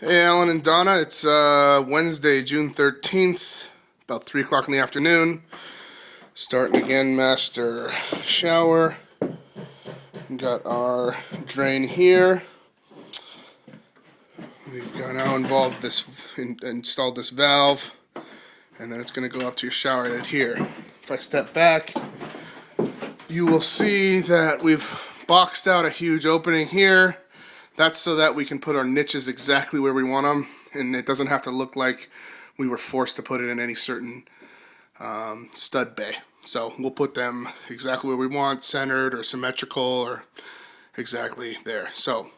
Hey, Alan and Donna. It's Wednesday, June 13th, about 3 o'clock in the afternoon. Starting again, master shower. Got our drain here. We've got now installed this valve, and then it's going to go up to your shower head here. If I step back, you will see that we've boxed out a huge opening here. That's so that we can put our niches exactly where we want them, and it doesn't have to look like we were forced to put it in any certain stud bay. So we'll put them exactly where we want, centered or symmetrical or exactly there. So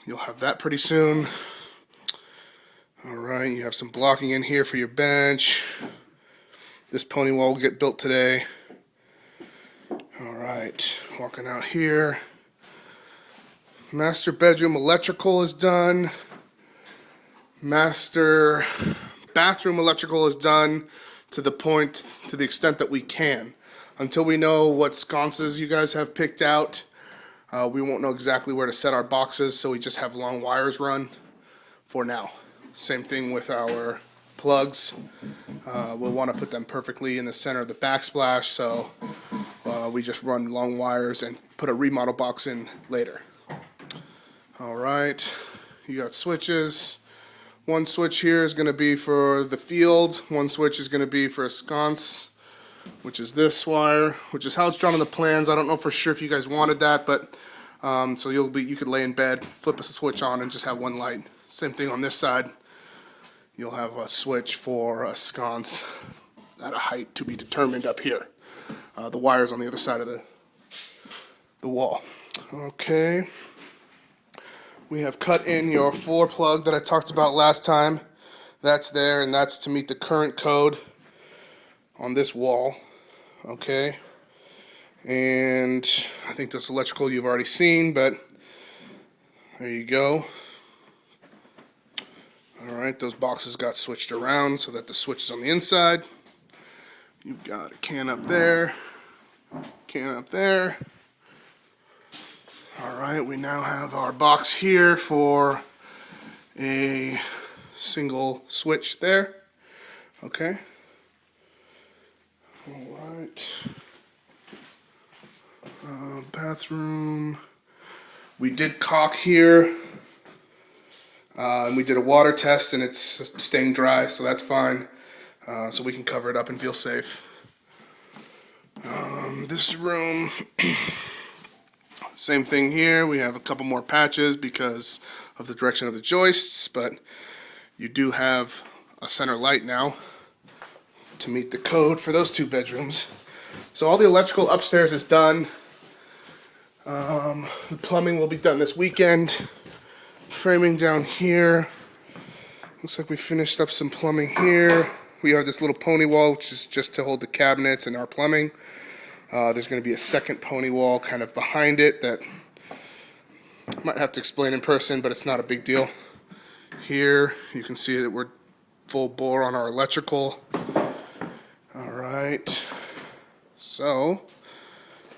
you'll have that pretty soon. Alright, you have some blocking in here for your bench. This pony wall will get built today. Alright, walking out here. Master bedroom electrical is done. Master bathroom electrical is done to the extent that we can. Until we know what sconces you guys have picked out, we won't know exactly where to set our boxes, so we just have long wires run for now. Same thing with our plugs. We'll want to put them perfectly in the center of the backsplash, so we just run long wires and put a remodel box in later. Alright, you got switches. One switch here is going to be for the field. One switch is going to be for a sconce, which is this wire, which is how it's drawn on the plans. I don't know for sure if you guys wanted that, but so you could lay in bed, flip a switch on, and just have one light. Same thing on this side. You'll have a switch for a sconce at a height to be determined up here. The wire's on the other side of the wall. Okay. We have cut in your floor plug that I talked about last time. That's there, and that's to meet the current code on this wall. Okay. And I think this electrical you've already seen, but there you go. Alright, those boxes got switched around so that the switch is on the inside. You've got a can up there, can up there. Alright, we now have our box here for a single switch there. Okay. Alright. Bathroom. We did caulk here. And we did a water test and it's staying dry, so that's fine. So we can cover it up and feel safe. This room. Same thing here. We have a couple more patches because of the direction of the joists, but you do have a center light now to meet the code for those two bedrooms. So all the electrical upstairs is done. The plumbing will be done this weekend. Framing down here. Looks like we finished up some plumbing here. We have this little pony wall, which is just to hold the cabinets and our plumbing. There's going to be a second pony wall kind of behind it that I might have to explain in person, but it's not a big deal. Here you can see that we're full bore on our electrical. Alright, so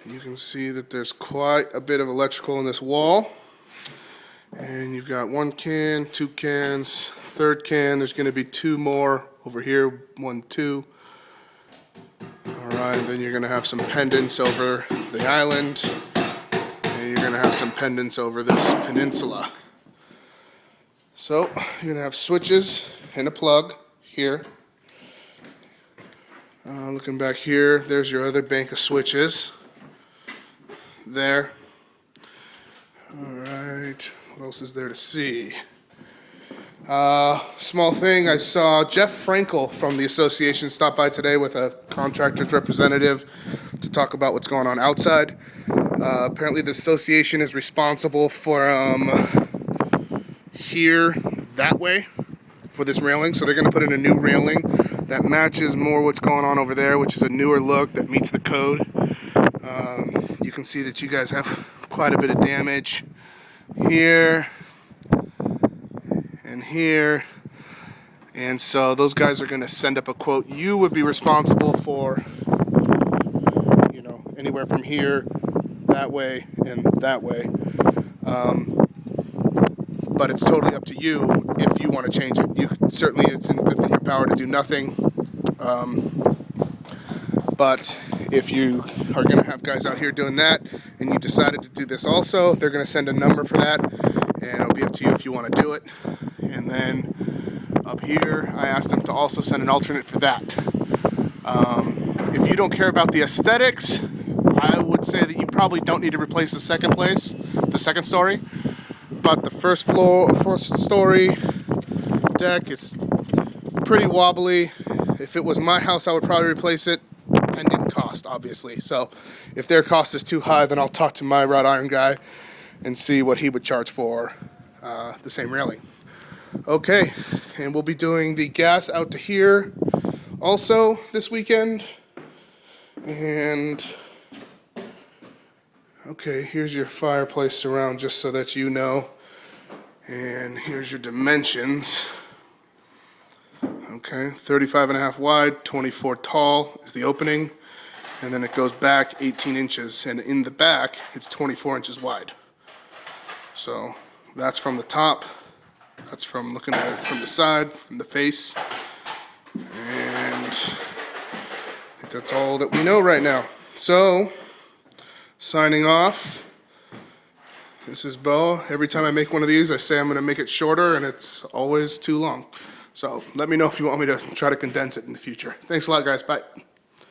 you can see that there's quite a bit of electrical in this wall. And you've got one can, two cans, third can. There's going to be two more over here, 1, 2. Alright, then you're going to have some pendants over the island, and you're going to have some pendants over this peninsula. So, you're going to have switches and a plug here. Looking back here, there's your other bank of switches. There. Alright, what else is there to see? Small thing, I saw Jeff Frankel from the association stop by today with a contractor's representative to talk about what's going on outside. Apparently the association is responsible for here, that way, for this railing. So they're going to put in a new railing that matches more what's going on over there, which is a newer look that meets the code. You can see that you guys have quite a bit of damage here and here, and so those guys are going to send up a quote. You would be responsible for, anywhere from here, that way, and that way. but it's totally up to you if you want to change it. Certainly it's within your power to do nothing. But if you are going to have guys out here doing that and you decided to do this also, they're going to send a number for that, and it'll be up to you if you want to do it. And then up here, I asked them to also send an alternate for that. If you don't care about the aesthetics, I would say that you probably don't need to replace the second story. But the first story deck is pretty wobbly. If it was my house, I would probably replace it, pending cost, obviously. So if their cost is too high, then I'll talk to my wrought iron guy and see what he would charge for the same railing. Okay, and we'll be doing the gas out to here also this weekend. And okay, here's your fireplace surround, just so that you know. And here's your dimensions. Okay, 35.5 wide, 24 tall is the opening. And then it goes back 18 inches. And in the back, it's 24 inches wide. So that's from the top. That's from looking at it from the side, from the face. And I think that's all that we know right now. So, signing off. This is Bo. Every time I make one of these, I say I'm going to make it shorter, and it's always too long. So let me know if you want me to try to condense it in the future. Thanks a lot, guys. Bye.